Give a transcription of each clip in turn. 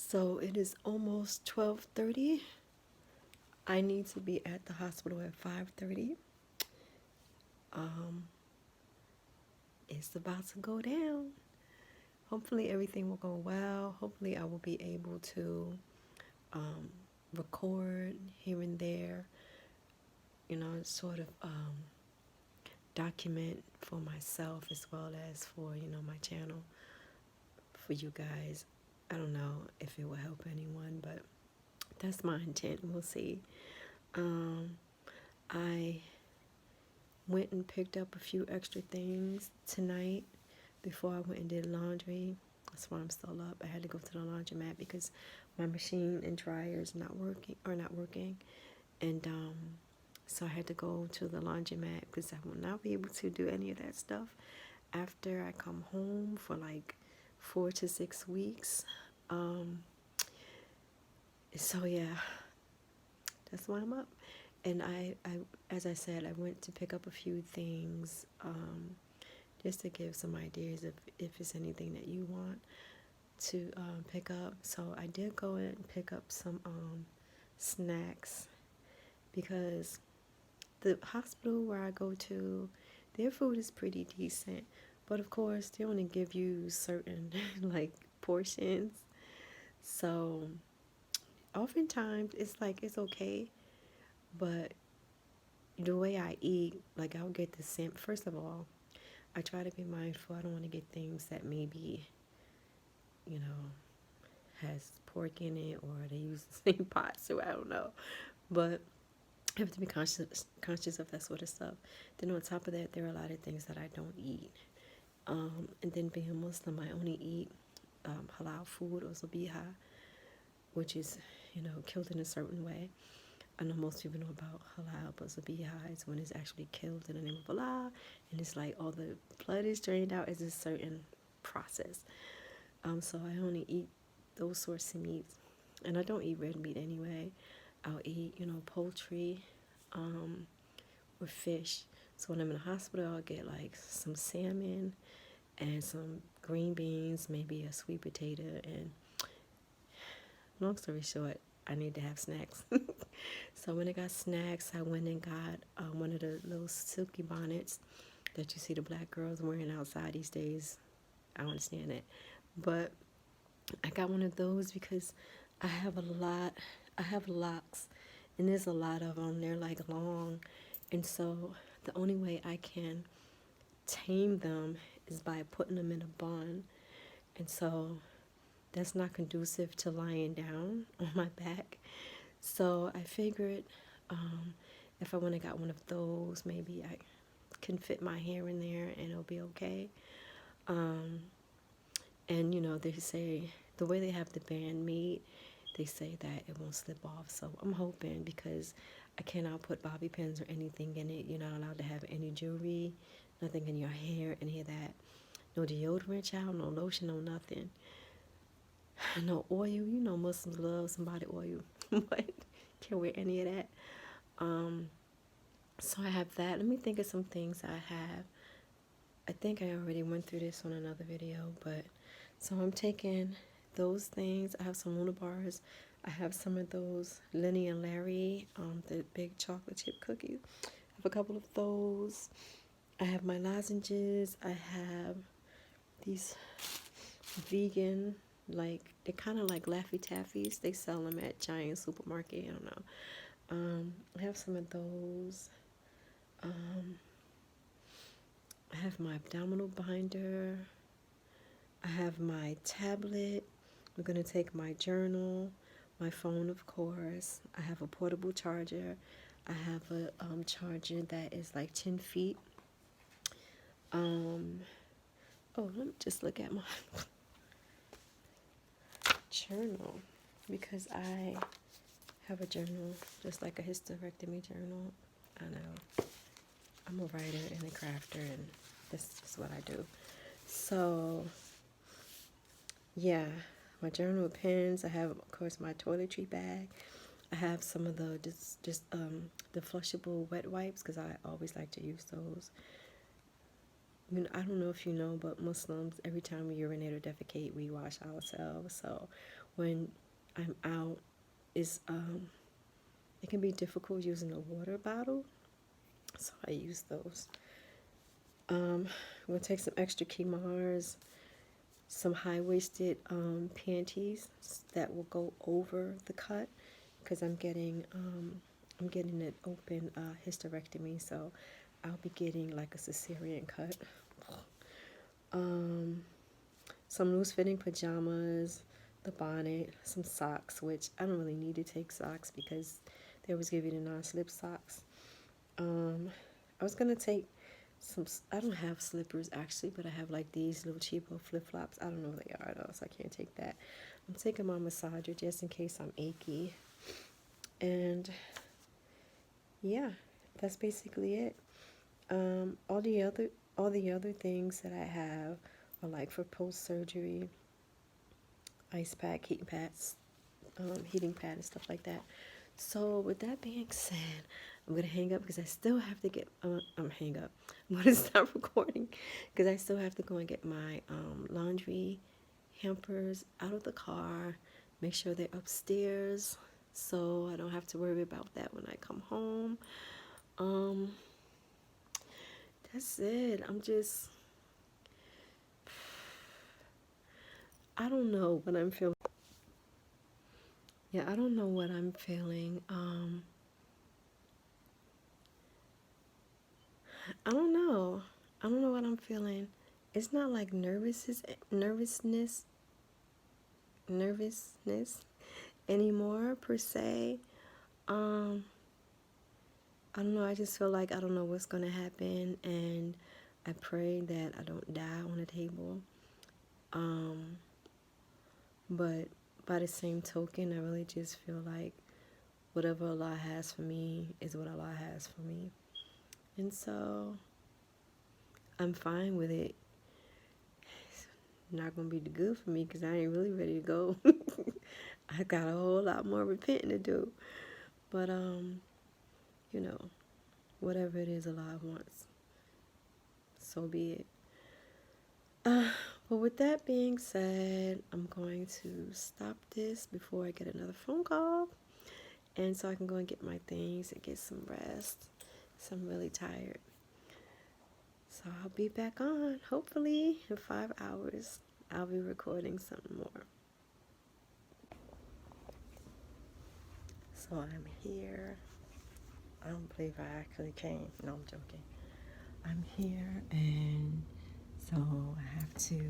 So it is almost 12:30. I need to be at the hospital at 5:30. Um, it's about to go down. Hopefully everything will go well. Hopefully I will be able to um, record here and there, sort of document for myself as well as for, my channel for you guys. I don't know if it will help anyone, but that's my intent. We'll see. I went and picked up a few extra things tonight before I went and did laundry. That's why I'm still up. I had to go to the laundromat because my machine and dryer is not working, and so I had to go to the laundromat because I will not be able to do any of that stuff after I come home for like 4 to 6 weeks. So yeah, that's why I'm up. And I, as I said, I went to pick up a few things just to give some ideas if it's anything that you want to pick up. So I did go and pick up some snacks because the hospital where I go to, their food is pretty decent. But of course, they only give you certain like portions. So oftentimes it's okay, but the way I eat, like I'll get the same. First of all, I try to be mindful. I don't want to get things that maybe, you know, has pork in it or they use the same pot, so I don't know. But I have to be conscious of that sort of stuff. Then on top of that, there are a lot of things that I don't eat. And then being a Muslim, I only eat halal food or zabiha, which is, killed in a certain way. I know most people know about halal, but zabiha is when it's actually killed in the name of Allah, and it's like all the blood is drained out as a certain process. So I only eat those sorts of meats, and I don't eat red meat anyway. I'll eat, poultry, or fish. So when I'm in the hospital, I'll get like some salmon and some green beans, maybe a sweet potato, and long story short, I need to have snacks. So when I got snacks, I went and got one of the little silky bonnets that you see the black girls wearing outside these days. I don't understand it. But I got one of those because I have locks, and there's a lot of them. They're like long, and so the only way I can tame them is by putting them in a bun, and so that's not conducive to lying down on my back. So I figured if I went and got one of those, maybe I can fit my hair in there and it'll be okay. And they say the way they have the band made, they say that it won't slip off. So I'm hoping, because I cannot put bobby pins or anything in it. You're not allowed to have any jewelry, nothing in your hair, any of that. No deodorant, child, no lotion, no nothing. No oil. Muslims love some body oil, but can't wear any of that. So I have that. Let me think of some things I have. I think I already went through this on another video, but so I'm taking those things. I have some Luna bars. I have some of those Lenny and Larry, the big chocolate chip cookies. I have a couple of those. I have my lozenges. I have these vegan, like, they're kind of like Laffy Taffies. They sell them at Giant Supermarket. I don't know. I have some of those. I have my abdominal binder. I have my tablet. I'm going to take my journal, my phone, of course. I have a portable charger. I have a charger that is like 10 feet. Let me just look at my journal, because I have a journal, just like a hysterectomy journal. I know. I'm a writer and a crafter, and that's just what I do. So, yeah, my journal with pens. I have, of course, my toiletry bag. I have some of the the flushable wet wipes, because I always like to use those. you know, I don't know if you know, but Muslims, every time we urinate or defecate, we wash ourselves. So when I'm out, it's it can be difficult using a water bottle, so I use those. I'm gonna take some extra Kimars, some high-waisted panties that will go over the cut, because I'm getting an open hysterectomy, so I'll be getting like a cesarean cut. Some loose-fitting pajamas, the bonnet, some socks, which I don't really need to take socks because they always give you the non-slip socks. I was gonna take some, I don't have slippers actually, but I have like these little cheapo flip-flops. I don't know what they are though, so I can't take that. I'm taking my massager just in case I'm achy. And yeah, that's basically it. All the other things that I have are like for post-surgery, ice pack, heating pad and stuff like that. So with that being said, I'm gonna hang up because I still have to get. Hang up. I'm gonna stop recording because I still have to go and get my laundry hampers out of the car. Make sure they're upstairs, so I don't have to worry about that when I come home. That's it. I don't know what I'm feeling. Yeah, I don't know what I'm feeling. I don't know. I don't know what I'm feeling. It's not like nervousness anymore per se. I don't know. I just feel like I don't know what's gonna happen, and I pray that I don't die on the table. But by the same token, I really just feel like whatever Allah has for me is what Allah has for me, and so I'm fine with it. It's not gonna be the good for me because I ain't really ready to go. I got a whole lot more repenting to do, but you know, whatever it is Allah wants, so be it. But with that being said, I'm going to stop this before I get another phone call, and so I can go and get my things and get some rest. So I'm really tired. So I'll be back on, hopefully in 5 hours. I'll be recording something more. So I'm here. I don't believe I actually came. No, I'm joking. I'm here, and so I have to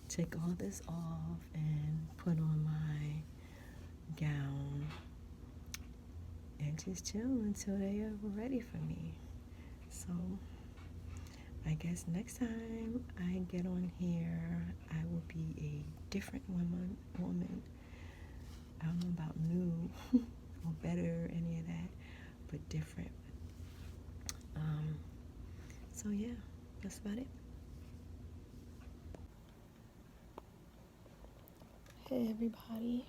take all this off and put on my gown and just chill until they are ready for me. So I guess next time I get on here, I will be a different woman. I don't know about new or better or any of that, but different. So yeah, that's about it. Hey everybody.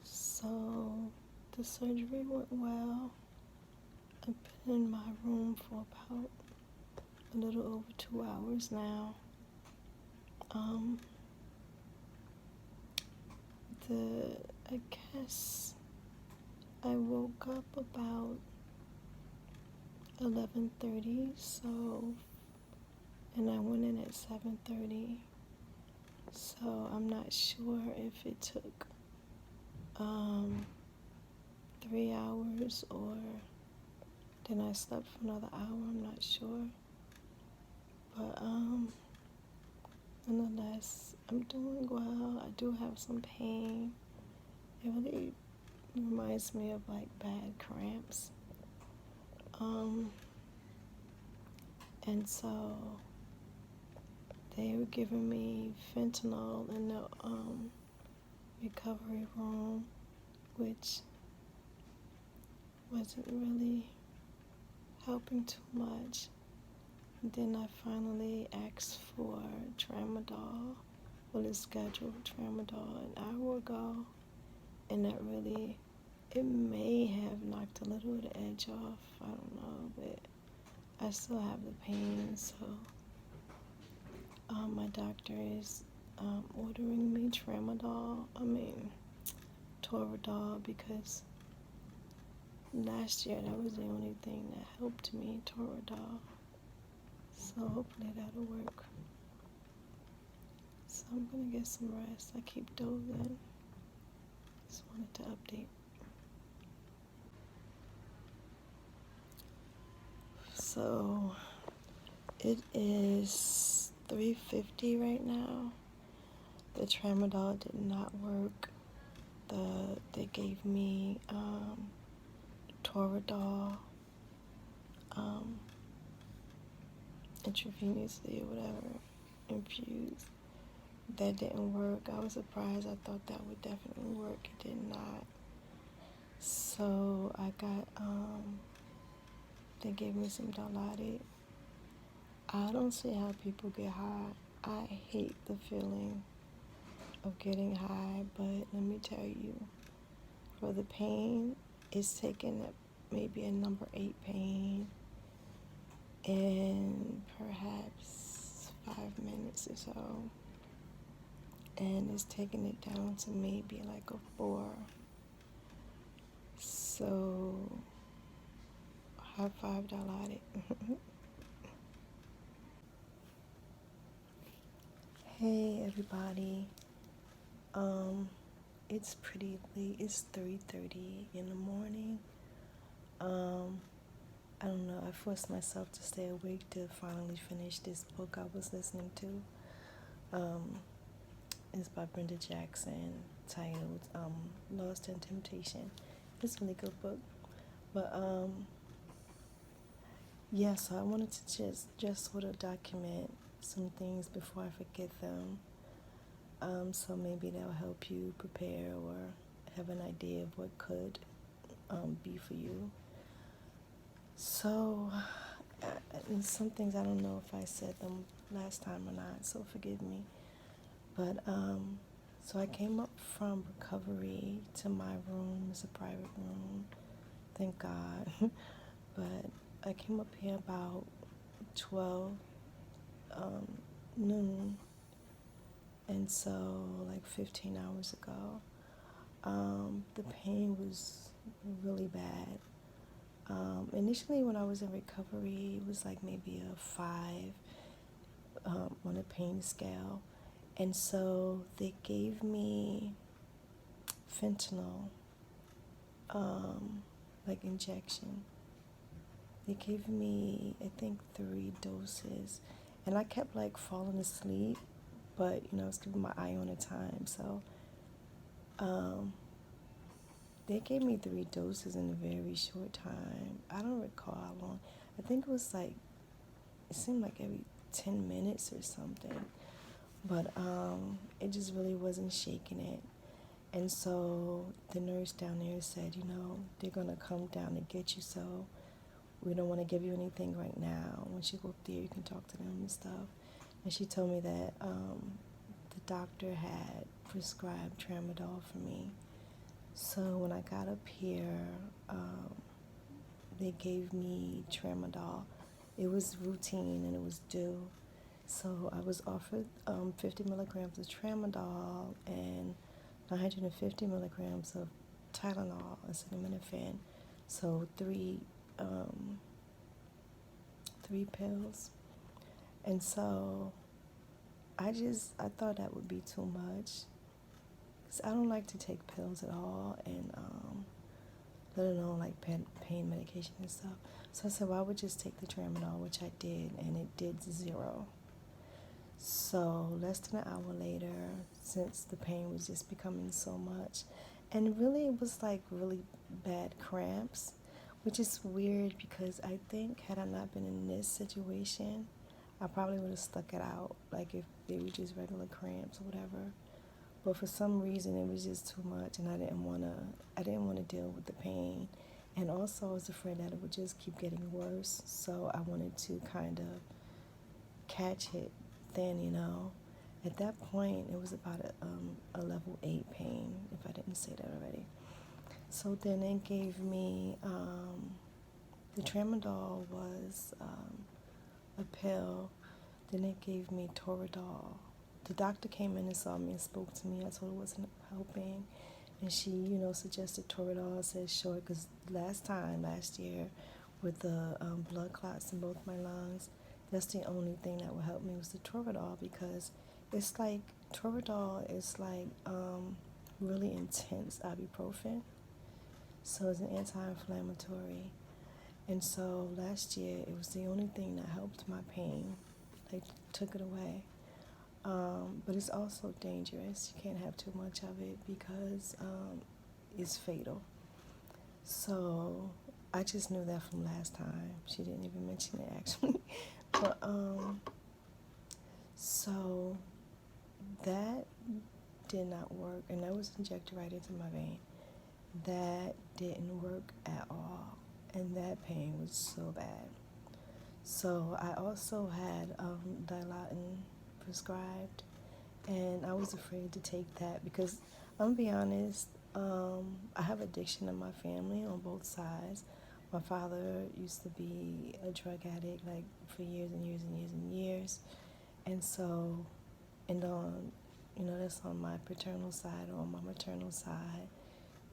So the surgery went well. I've been in my room for about a little over 2 hours now. I guess I woke up about 11:30, so, and I went in at 7:30, so I'm not sure if it took 3 hours or then I slept for another hour. I'm not sure, but nonetheless, I'm doing well. I do have some pain. It really reminds me of like bad cramps. And so they were giving me fentanyl in the recovery room, which wasn't really helping too much. And then I finally asked for tramadol. Well, it's scheduled tramadol an hour ago, and that really, it may have knocked a little of the edge off. I don't know, but I still have the pain, so my doctor is ordering me Toradol, because last year that was the only thing that helped me, Toradol. So hopefully that'll work. So I'm gonna get some rest. I keep dozing. Just wanted to update. So it is 3:50 right now. The tramadol did not work. They gave me Toradol intravenously or whatever, infused. That didn't work. I was surprised. I thought that would definitely work. It did not. So I got they gave me some Dilaudid. I don't see how people get high. I hate the feeling of getting high, but let me tell you, for the pain, it's taken maybe a number 8 pain in perhaps 5 minutes or so, and it's taking it down to maybe like a 4. So high five, Dilaudid. Hey everybody. It's pretty late. It's 3:30 in the morning. I don't know. I forced myself to stay awake to finally finish this book I was listening to. It's by Brenda Jackson, titled Lost in Temptation. It's a really good book. But yeah, so I wanted to just sort of document some things before I forget them. So maybe that'll help you prepare or have an idea of what could be for you. So, and some things I don't know if I said them last time or not, so forgive me. But, so I came up from recovery to my room. It's a private room, thank God. But I came up here about 12 noon, and so like 15 hours ago. The pain was really bad. Initially, when I was in recovery, it was like maybe a 5 on a pain scale. And so they gave me fentanyl, like injection. They gave me, I think, 3 doses. And I kept like falling asleep, but I was keeping my eye on the time. So they gave me 3 doses in a very short time. I don't recall how long. I think it seemed like every 10 minutes or something. But it just really wasn't shaking it. And so the nurse down there said, they're going to come down and get you, so we don't want to give you anything right now. Once you go up there, you can talk to them and stuff. And she told me that the doctor had prescribed tramadol for me. So when I got up here, they gave me tramadol. It was routine and it was due. So I was offered 50 milligrams of tramadol and 150 milligrams of Tylenol, acetaminophen. So 3 pills. And so I thought that would be too much. Cause I don't like to take pills at all, and let alone like pain medication and stuff. So I said, well, I would just take the tramadol, which I did, and it did 0. So less than an hour later, since the pain was just becoming so much, and really it was like really bad cramps, which is weird because I think had I not been in this situation, I probably would have stuck it out, like if they were just regular cramps or whatever. But for some reason, it was just too much, and I didn't want to deal with the pain. And also, I was afraid that it would just keep getting worse. So I wanted to kind of catch it then, At that point, it was about a level 8 pain, if I didn't say that already. So then they gave me The tramadol was a pill. Then they gave me Toradol. The doctor came in and saw me and spoke to me. I told her it wasn't helping. And she, suggested Toradol. Said sure, because last year, with the blood clots in both my lungs, that's the only thing that would help me was the Toradol, because it's like, Toradol is like really intense ibuprofen. So it's an anti-inflammatory. And so last year, it was the only thing that helped my pain. They took it away. But it's also dangerous. You can't have too much of it because it's fatal. So I just knew that from last time. She didn't even mention it actually. But so that did not work, and that was injected right into my vein. That didn't work at all, and that pain was so bad. So I also had Dilaudid prescribed, and I was afraid to take that because I'm gonna be honest, I have addiction in my family on both sides. My father used to be a drug addict like for years and years and years and years, and so, and on, that's on my paternal side. Or on my maternal side,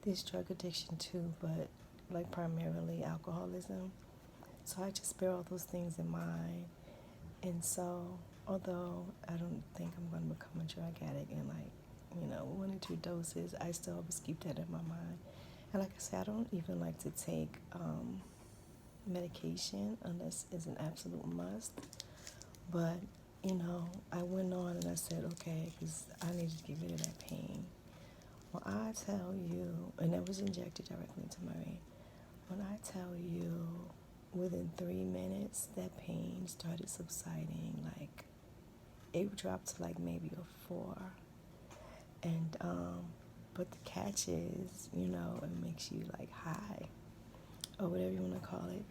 there's drug addiction too, but like primarily alcoholism. So I just bear all those things in mind. And so, although I don't think I'm going to become a drug addict in like, 1 or 2 doses, I still always keep that in my mind. And like I said, I don't even like to take medication unless it's an absolute must. But, I went on and I said, okay, because I need to get rid of that pain. When I tell you, and that was injected directly into my vein, when I tell you, within 3 minutes, that pain started subsiding. Like, it dropped to like maybe a 4. And, but the catch is, it makes you like high, or whatever you want to call it.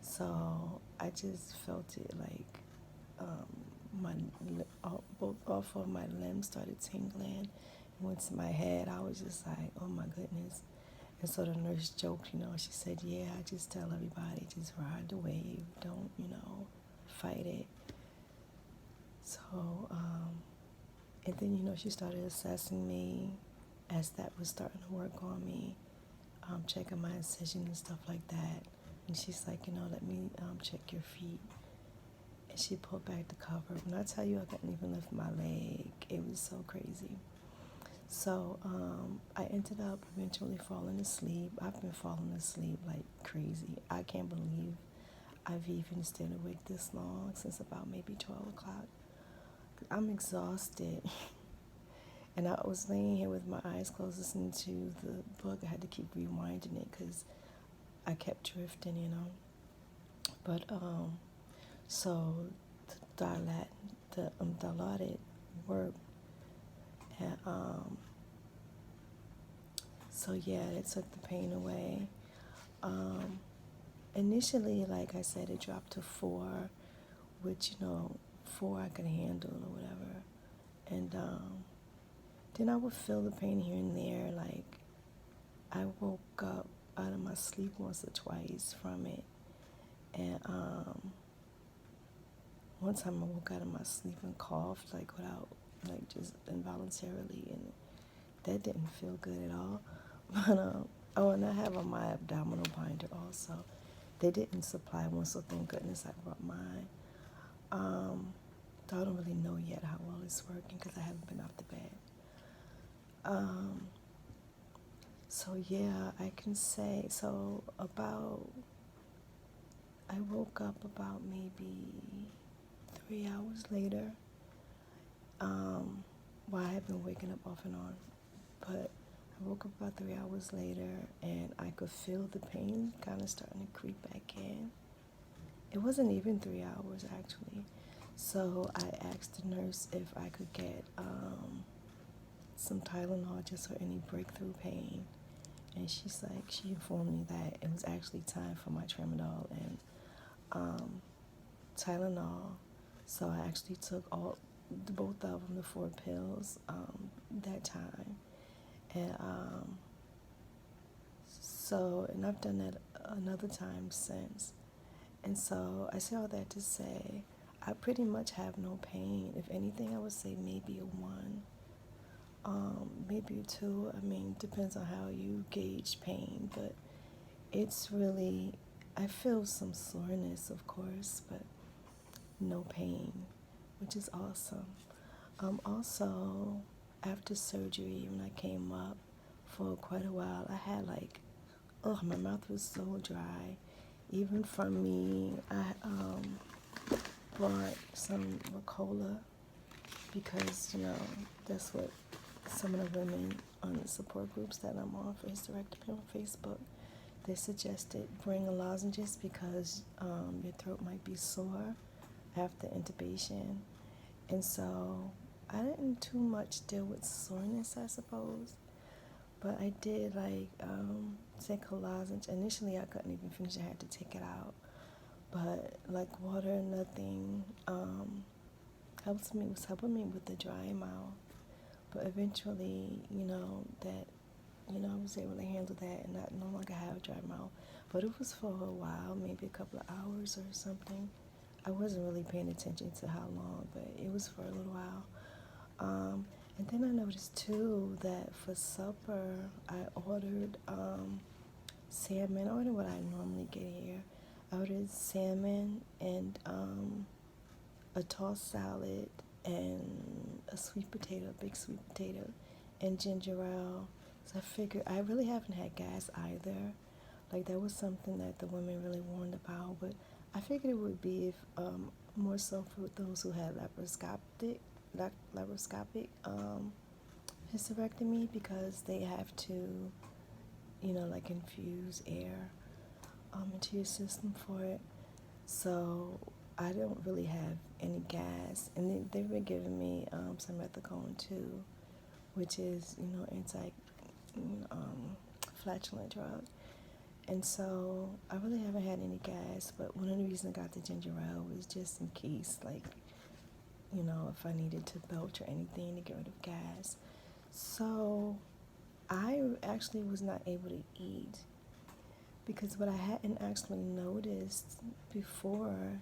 So I just felt it like, both off of my limbs started tingling. It went to my head. I was just like, oh my goodness. And so the nurse joked, she said, yeah, I just tell everybody, just ride the wave. Don't, fight it. So, and then, she started assessing me as that was starting to work on me, checking my incision and stuff like that. And she's like, let me check your feet. And she pulled back the cover. When I tell you I couldn't even lift my leg, it was so crazy. So I ended up eventually falling asleep. I've been falling asleep like crazy. I can't believe I've even stayed awake this long, since about maybe 12 o'clock. I'm exhausted. And I was laying here with my eyes closed listening to the book. I had to keep rewinding it because I kept drifting, But so the Dilaudid worked. And so yeah, it took the pain away. Initially, like I said, it dropped to 4, which 4 I could handle or whatever. And then I would feel the pain here and there. Like, I woke up out of my sleep once or twice from it. And one time I woke out of my sleep and coughed, like without, like just involuntarily, and that didn't feel good at all. But oh, and I have on my abdominal binder also. They didn't supply one, so thank goodness I brought mine. So I don't really know yet how well it's working because I haven't been off the bed. So yeah, I can say, so I woke up about maybe 3 hours later. Well, I have been waking up off and on, but I woke up about 3 hours later, and I could feel the pain kind of starting to creep back in. It wasn't even 3 hours, actually. So I asked the nurse if I could get some Tylenol just for any breakthrough pain. And she informed me that it was actually time for my tramadol and Tylenol. So I actually took both of them, the 4 pills, that time. And and I've done that another time since. And so I say all that to say I pretty much have no pain. If anything, I would say maybe a 1, maybe a 2. I mean, depends on how you gauge pain, but it's really, I feel some soreness, of course, but no pain, which is awesome. Also, after surgery, when I came up for quite a while, I had like, oh, my mouth was so dry. Even from me, I bought some Ricola because, that's what some of the women on the support groups that I'm on for Hysterectomy on Facebook, they suggested bring a lozenges because your throat might be sore after intubation. And so I didn't too much deal with soreness, I suppose, but I did take a lozenge. Initially, I couldn't even finish. I had to take it out. But like water, nothing was helping me with the dry mouth. But eventually, I was able to handle that and not no longer have dry mouth. But it was for a while, maybe a couple of hours or something. I wasn't really paying attention to how long, but it was for a little while. And then I noticed too that for supper I ordered salmon. I ordered what I normally get here. I ordered salmon and a tossed salad and a sweet potato, a big sweet potato, and ginger ale. So I figured I really haven't had gas either. Like that was something that the women really warned about, but I figured it would be if more so for those who had laparoscopic hysterectomy because they have to, infuse air into your system for it. So I don't really have any gas, and they've been giving me some methadone too, which is flatulent drug. And so I really haven't had any gas, but one of the reasons I got the ginger ale was just in case, if I needed to belch or anything to get rid of gas. So I actually was not able to eat because what I hadn't actually noticed before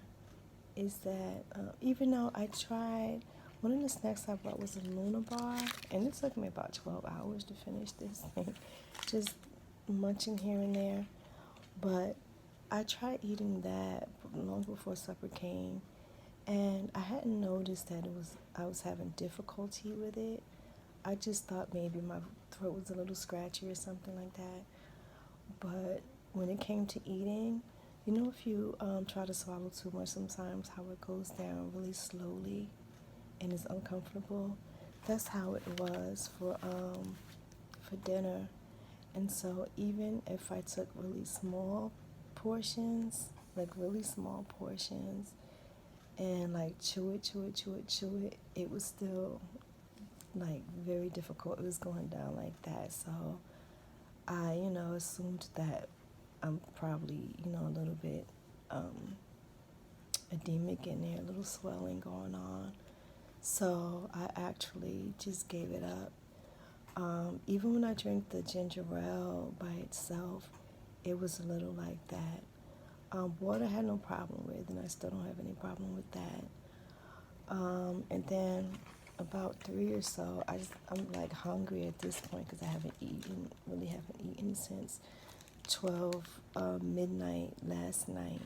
is that even though I tried, one of the snacks I brought was a Luna bar, and it took me about 12 hours to finish this thing, just munching here and there. But I tried eating that long before supper came, and I hadn't noticed that I was having difficulty with it. I just thought maybe my throat was a little scratchy or something like that. But when it came to eating, if you try to swallow too much sometimes, how it goes down really slowly and it's uncomfortable. That's how it was for dinner. And so even if I took really small portions, and chew it, it was still very difficult. It was going down like that. So I, assumed that I'm probably, a little bit edemic in there, a little swelling going on. So I actually just gave it up. Even when I drank the ginger ale by itself, it was a little like that. Water I had no problem with, and I still don't have any problem with that. And then about 3 or so, I'm hungry at this point because I haven't eaten since 12 midnight last night.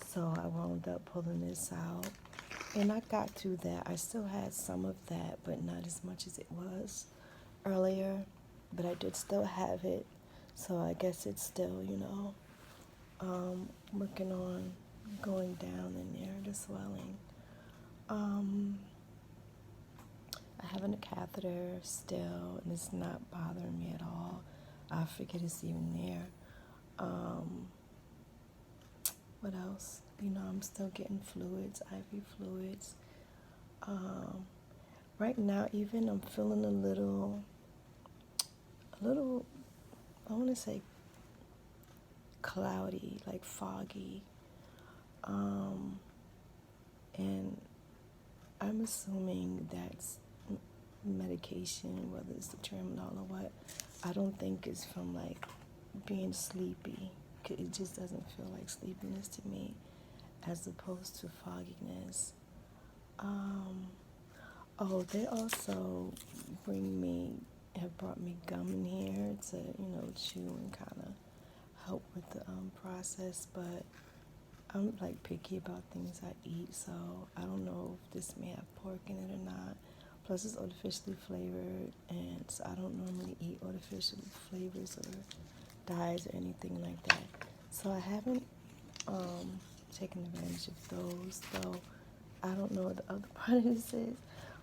So I wound up pulling this out, and I got through that. I still had some of that, but not as much as it was earlier, but I did still have it. So I guess it's still, working on going down in there, the swelling. I have a catheter still, and it's not bothering me at all. I forget it's even there. What else? I'm still getting fluids, IV fluids. Right now, even I'm feeling a little, I want to say cloudy, like foggy. And I'm assuming that's medication, whether it's the Tramadol or what. I don't think it's from being sleepy. It just doesn't feel like sleepiness to me. as opposed to fogginess. Um, oh, they also have brought me gum in here to, chew and kind of help with the process, but I'm like picky about things I eat, so I don't know if this may have pork in it or not. Plus, it's artificially flavored, and so I don't normally eat artificial flavors or dyes or anything like that. So I haven't taken advantage of those, though. I don't know what the other part of this is,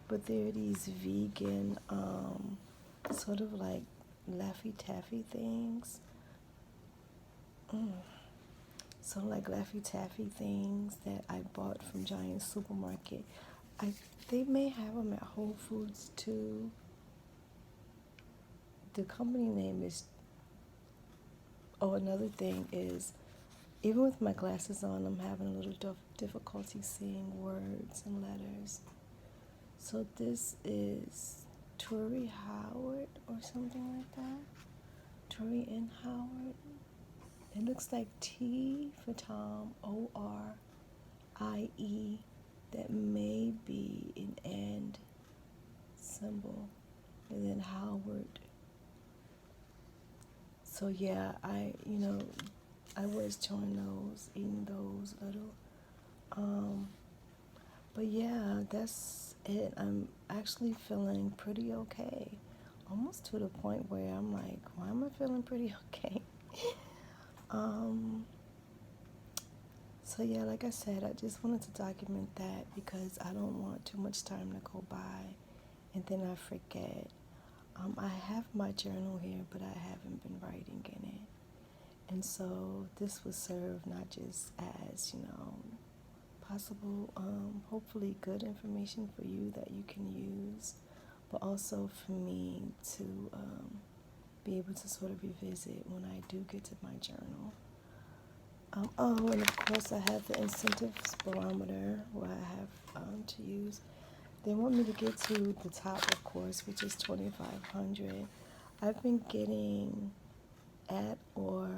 but there are these vegan, sort of like Laffy Taffy things. So like Laffy Taffy things that I bought from Giant Supermarket. They may have them at Whole Foods too. The company name is. Oh, another thing is, even with my glasses on, I'm having a little difficulty seeing words and letters. So this is Tori Howard or something like that. Tori N. Howard. It looks like T for Tom, ORIE. That may be an and symbol. And then Howard. So yeah, I was eating those little. But yeah, that's it. I'm actually feeling pretty okay. Almost to the point where I'm like, why am I feeling pretty okay? So yeah, like I said, I just wanted to document that because I don't want too much time to go by and then I forget. I have my journal here, but I haven't been writing in it. And so this will serve not just as, possible, hopefully good information for you that you can use, but also for me to be able to sort of revisit when I do get to my journal. And of course I have the incentives barometer where I have to use. They want me to get to the top, of course, which is 2,500. I've been getting at or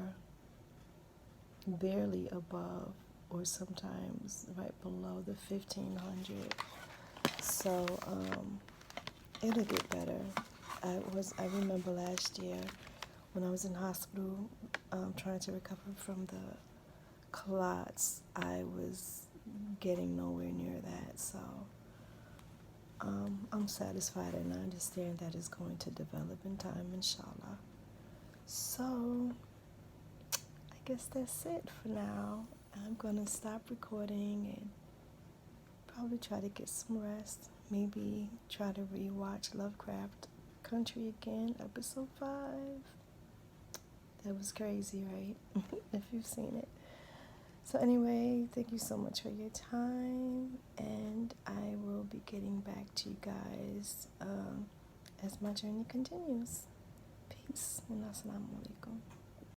barely above, or sometimes right below the 1,500. So it'll get better. I remember last year when I was in hospital trying to recover from the clots, I was getting nowhere near that. So I'm satisfied and I understand that it's going to develop in time, inshallah. So I guess that's it for now. I'm going to stop recording and probably try to get some rest. Maybe try to rewatch Lovecraft Country again, episode 5. That was crazy, right? If you've seen it. So anyway, thank you so much for your time, and I will be getting back to you guys as my journey continues. Peace and assalamu alaikum.